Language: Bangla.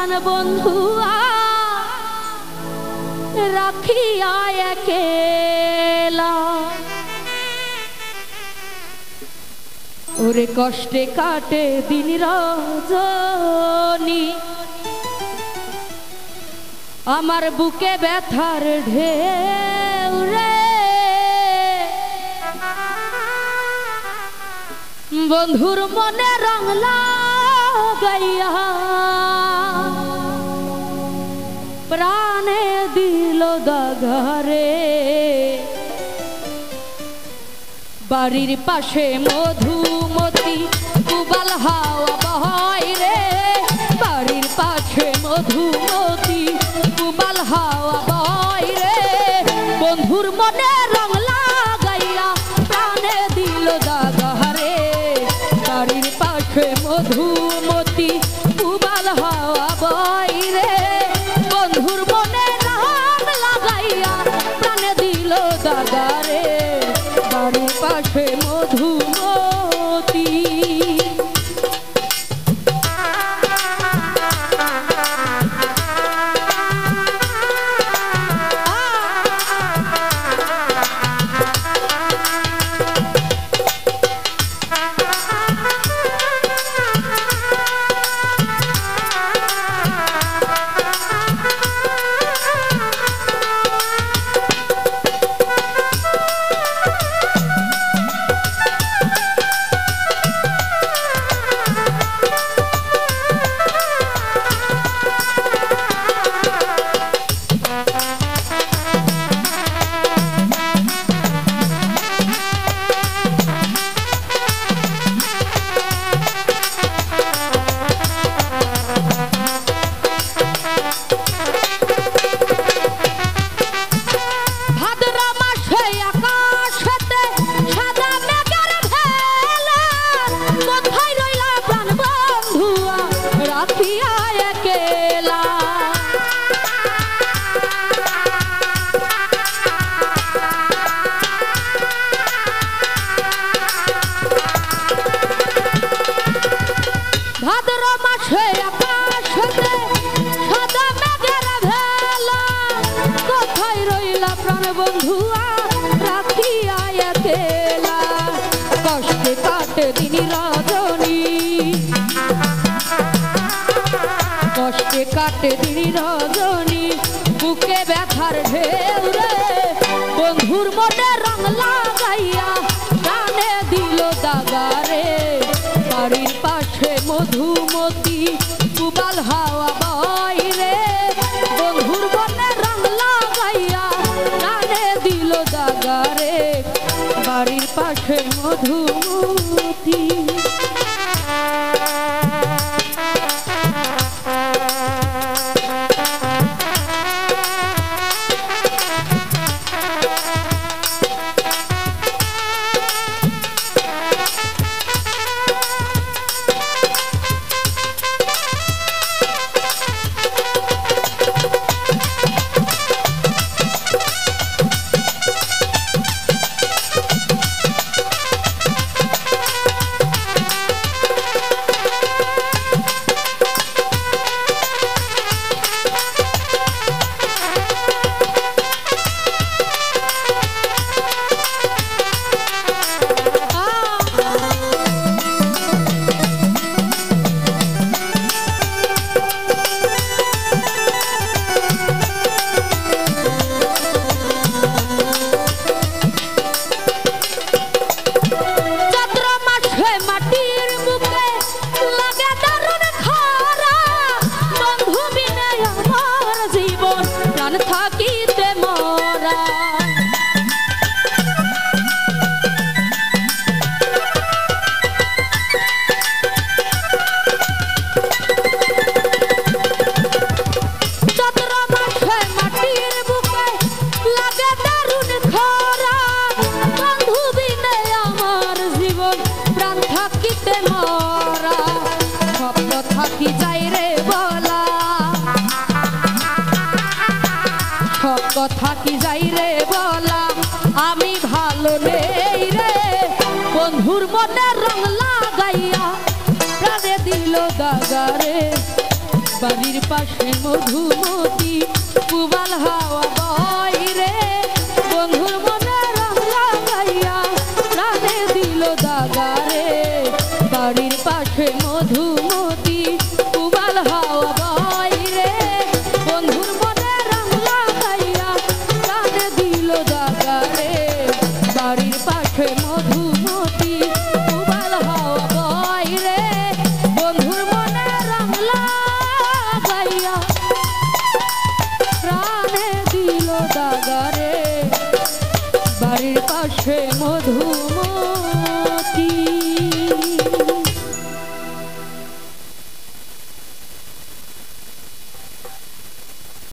প্রাণ বন্ধু রাখিয়া একেলা ওরে কষ্টে কাটে দিন রজনী আমার বুকে ব্যথার ঢেউ রে বন্ধুর মনে রং লাগাইয়া প্রাণে দিল দাগারে বাড়ির পাশে মধুমতি উবাল হাওয়া বয় রে বাড়ির পাশে মধুমতি উবাল হাওয়া বয় রে বন্ধুর মনে রং লাগাইয়া প্রাণে দিল দাগারে বাড়ির পাশে মধুমতি উবাল হাওয়া বয় রে বন্ধুর মনে রং লাগাইয়া প্রাণে দিল দাগারে বাড়ির পাশে মধুমতি বন্ধুয়া রাখিয়া একেলা কষ্টে কাটে দিন রজনী কষ্টে কাটে দিন রজনী বুকে ব্যথার ঢেউ রে বন্ধুর মনে রং লাগাইয়া প্রাণে দিল দাগারে বাড়ির পাশে মধুমতি উবাল হাওয়া বয় রে বন্ধুর মনে রং লাগাইয়া প্রাণে দিল দাগারে বাড়ির পাশে মধুমতি কথা কি যাই রে বলা আমি ভালো নেই রে বন্ধুর মনে রং লাগাইয়া প্রাণে দিল দাগারে বাড়ির পাশে মধুমতি পুবাল